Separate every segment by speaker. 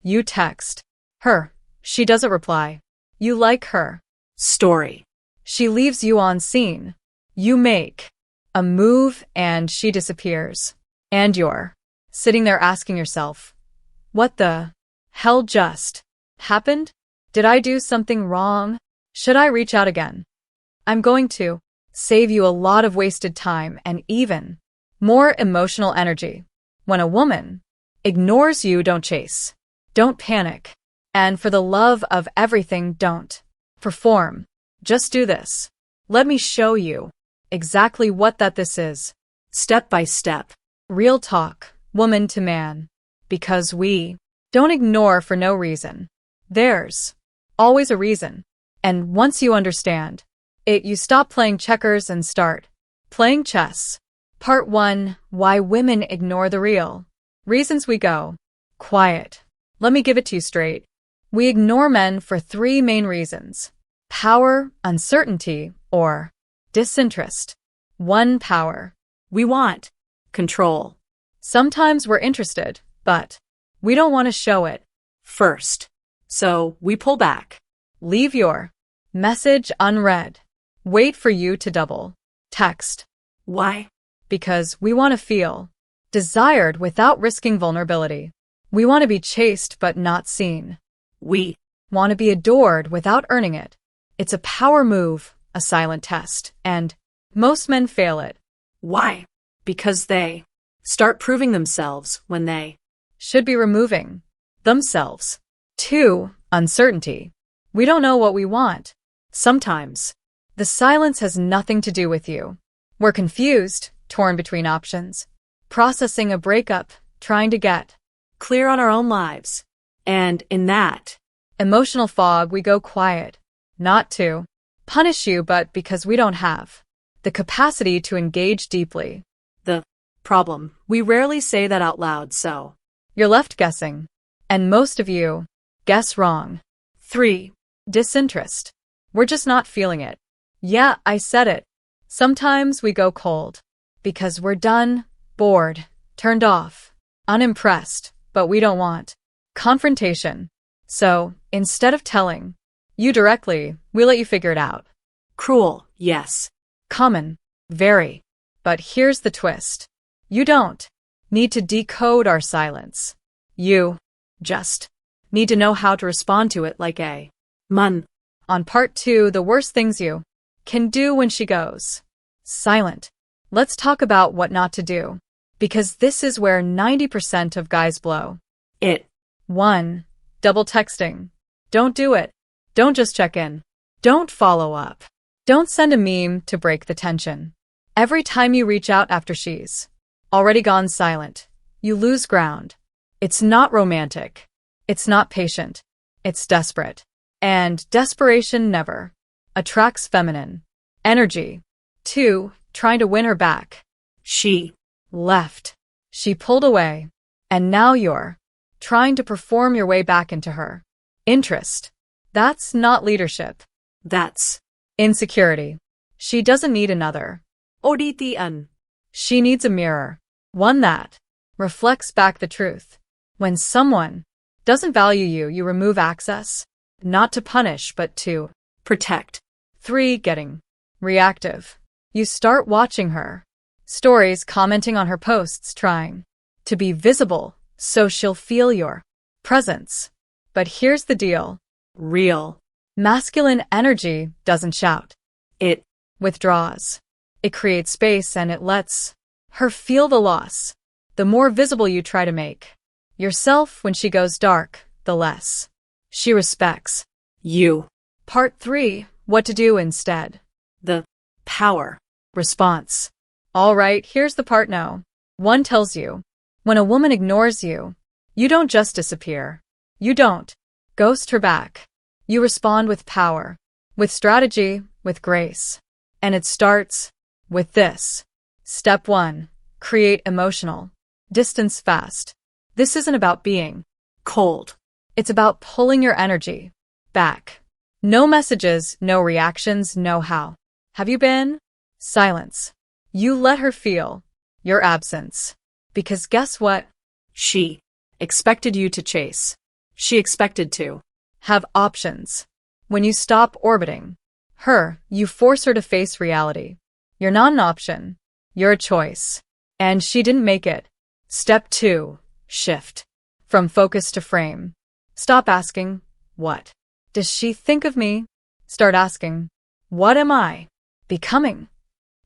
Speaker 1: You text her. She doesn't reply. You like her story. She leaves you on scene. You make a move and she disappears. And you're sitting there asking yourself, what the hell just happened? Did I do something wrong? Should I reach out again? I'm going to save you a lot of wasted time and even more emotional energy. When a woman ignores you, don't chase. Don't panic. And for the love of everything, don't perform. Just do this. Let me show you exactly what this is. Step by step. Real talk, woman to man. Because we don't ignore for no reason. There's always a reason. And once you understand it, you stop playing checkers and start playing chess. Part 1. Why women ignore the real reasons we go quiet. Let me give it to you straight. We ignore men for 3 main reasons: power, uncertainty, or disinterest. 1. Power. We want control. Sometimes we're interested, but we don't want to show it first. So we pull back. Leave your message unread. Wait for you to double text. Why? Because we want to feel desired without risking vulnerability. We want to be chased but not seen. We want to be adored without earning it. It's a power move, a silent test, and most men fail it. Why? Because they start proving themselves when they should be removing themselves. 2. Uncertainty. We don't know what we want. Sometimes the silence has nothing to do with you. We're confused, torn between options, processing a breakup, trying to get clear on our own lives. And in that emotional fog, we go quiet, not to punish you, but because we don't have the capacity to engage deeply. The problem, we rarely say that out loud, so you're left guessing. And most of you guess wrong. 3. Disinterest. We're just not feeling it. Yeah, I said it. Sometimes we go cold because we're done, bored, turned off, unimpressed, but we don't want confrontation. So, instead of telling you directly, we let you figure it out. Cruel, yes. Common, very. But here's the twist. You don't need to decode our silence. You just need to know how to respond to it like a man. On part 2, the worst things you can do when she goes silent. Let's talk about what not to do, because this is where 90% of guys blow it. 1. Double texting. Don't do it. Don't just check in. Don't follow up. Don't send a meme to break the tension. Every time you reach out after she's already gone silent, you lose ground. It's not romantic. It's not patient. It's desperate. And desperation never attracts feminine energy. 2. Trying to win her back. She left. She pulled away. And now you're trying to perform your way back into her interest. That's not leadership. That's insecurity. She doesn't need another Oditian. She needs a mirror. One that reflects back the truth. When someone doesn't value you, you remove access. Not to punish, but to protect. 3. Getting reactive. You start watching her stories, commenting on her posts, trying to be visible so she'll feel your presence. But here's the deal. Real masculine energy doesn't shout. It withdraws. It creates space and it lets her feel the loss. The more visible you try to make yourself when she goes dark, the less she respects you. Part 3. What to do instead. The power response. All right, here's the part no one tells you. When a woman ignores you, you don't just disappear. You don't ghost her back. You respond with power, with strategy, with grace. And it starts with this. Step 1. Create emotional distance fast. This isn't about being cold. It's about pulling your energy back. No messages, no reactions, no how have you been? Silence. You let her feel your absence. Because guess what? She expected you to chase.
Speaker 2: She expected to
Speaker 1: have options. When you stop orbiting her, you force her to face reality. You're not an option. You're a choice. And she didn't make it. Step 2. Shift. From focus to frame. Stop asking, what does she think of me? Start asking, what am I becoming?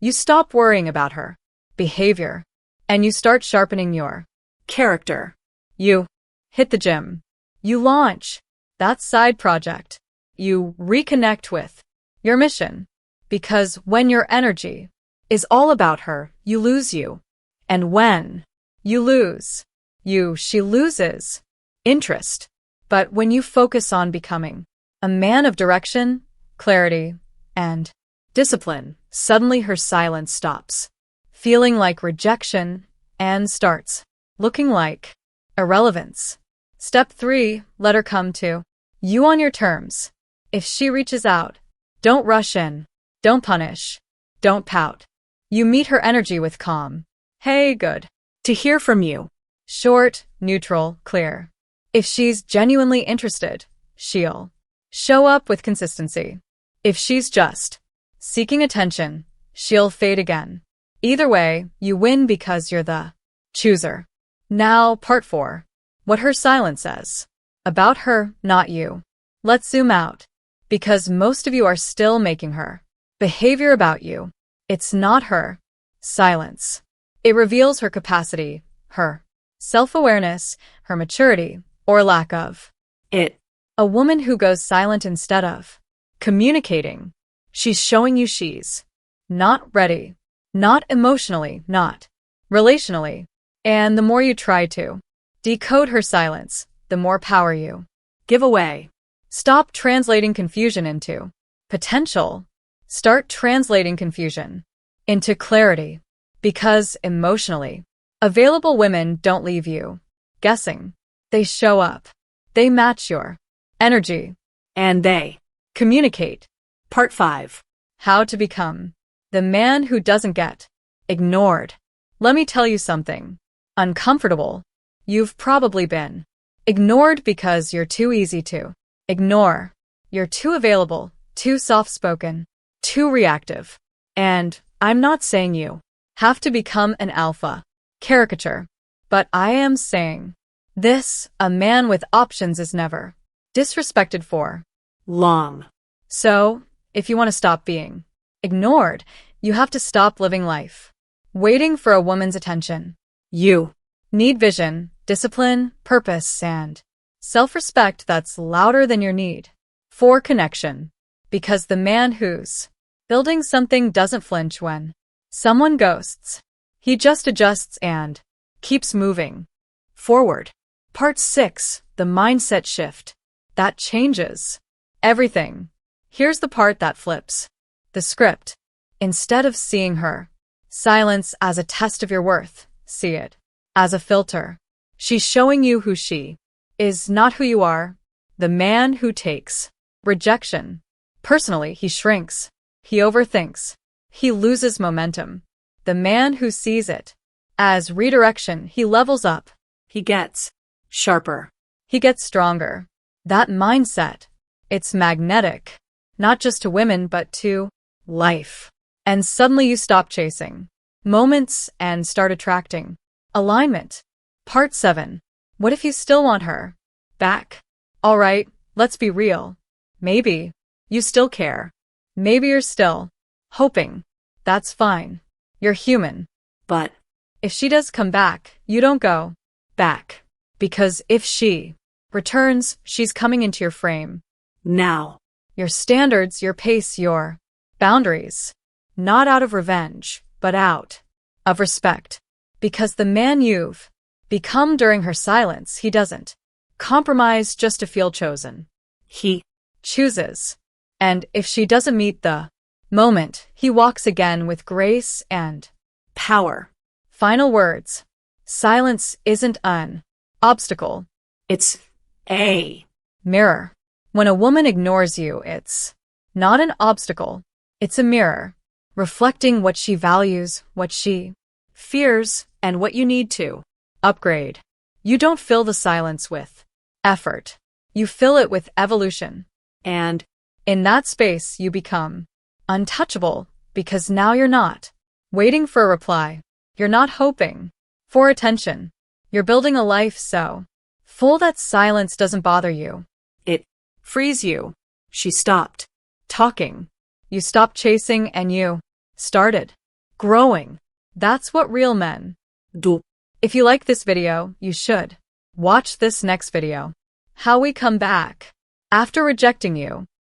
Speaker 1: You stop worrying about her behavior, and you start sharpening your
Speaker 2: character.
Speaker 1: You hit the gym. You launch that side project. You reconnect with your mission. Because when your energy is all about her, you lose you. And when you lose you, she loses interest. But when you focus on becoming a man of direction, clarity, and discipline, suddenly her silence stops feeling like rejection and starts looking like irrelevance. Step 3. Let her come to you on your terms. If she reaches out, don't rush in. Don't punish. Don't pout. You meet her energy with calm. Hey, good
Speaker 2: to hear from you.
Speaker 1: Short, neutral, clear. If she's genuinely interested, she'll show up with consistency. If she's just seeking attention, she'll fade again. Either way, you win because you're the chooser. Now, part 4. What her silence says. About her, not you. Let's zoom out. Because most of you are still making her behavior about you. It's not her silence. It reveals her capacity, her self-awareness, her maturity, or lack of
Speaker 2: it.
Speaker 1: A woman who goes silent instead of communicating. She's showing you she's not ready. Not emotionally, not relationally. And the more you try to decode her silence, the more power you give away. Stop translating confusion into potential. Start translating confusion into clarity. Because emotionally available women don't leave you guessing. They show up. They match your energy.
Speaker 2: And they
Speaker 1: communicate.
Speaker 2: Part 5.
Speaker 1: How to become the man who doesn't get ignored. Let me tell you something uncomfortable. You've probably been ignored because you're too easy to ignore. You're too available, too soft-spoken, too reactive. And I'm not saying you have to become an alpha caricature, but I am saying this: a man with options is never disrespected for
Speaker 2: long.
Speaker 1: So, if you want to stop being ignored, you have to stop living life waiting for a woman's attention. You need vision, discipline, purpose, and self-respect that's louder than your need for connection. Because the man who's building something doesn't flinch when someone ghosts. He just adjusts and keeps moving forward. Part 6. The mindset shift. That changes everything. Here's the part that flips the script. Instead of seeing her silence as a test of your worth, see it as a filter. She's showing you who she is, not who you are. The man who takes rejection personally, he shrinks. He overthinks. He loses momentum. The man who sees it as redirection, he levels up.
Speaker 2: He gets sharper.
Speaker 1: He gets stronger. That mindset, it's magnetic, not just to women, but to life. And suddenly you stop chasing moments and start attracting alignment. Part 7. What if you still want her back? All right, let's be real. Maybe you still care. Maybe you're still hoping. That's fine. You're human.
Speaker 2: But
Speaker 1: if she does come back, you don't go back. Because if she returns, she's coming into your frame.
Speaker 2: Now.
Speaker 1: Your standards, your pace, your boundaries. Not out of revenge, but out of respect. Because the man you've become during her silence, he doesn't compromise just to feel chosen.
Speaker 2: He
Speaker 1: chooses. And if she doesn't meet the moment, he walks again with grace and
Speaker 2: power.
Speaker 1: Final words. Silence isn't an obstacle.
Speaker 2: It's a
Speaker 1: mirror. When a woman ignores you, it's not an obstacle. It's a mirror, reflecting what she values, what she fears, and what you need to upgrade. You don't fill the silence with effort. You fill it with evolution.
Speaker 2: And
Speaker 1: In that space, you become untouchable because now you're not waiting for a reply. You're not hoping for attention. You're building a life so full that silence doesn't bother you.
Speaker 2: it frees you. She stopped.
Speaker 1: Talking. You stopped chasing and you started growing. That's what real men
Speaker 2: do.
Speaker 1: If you like this video, you should watch this next video. How we come back after rejecting you.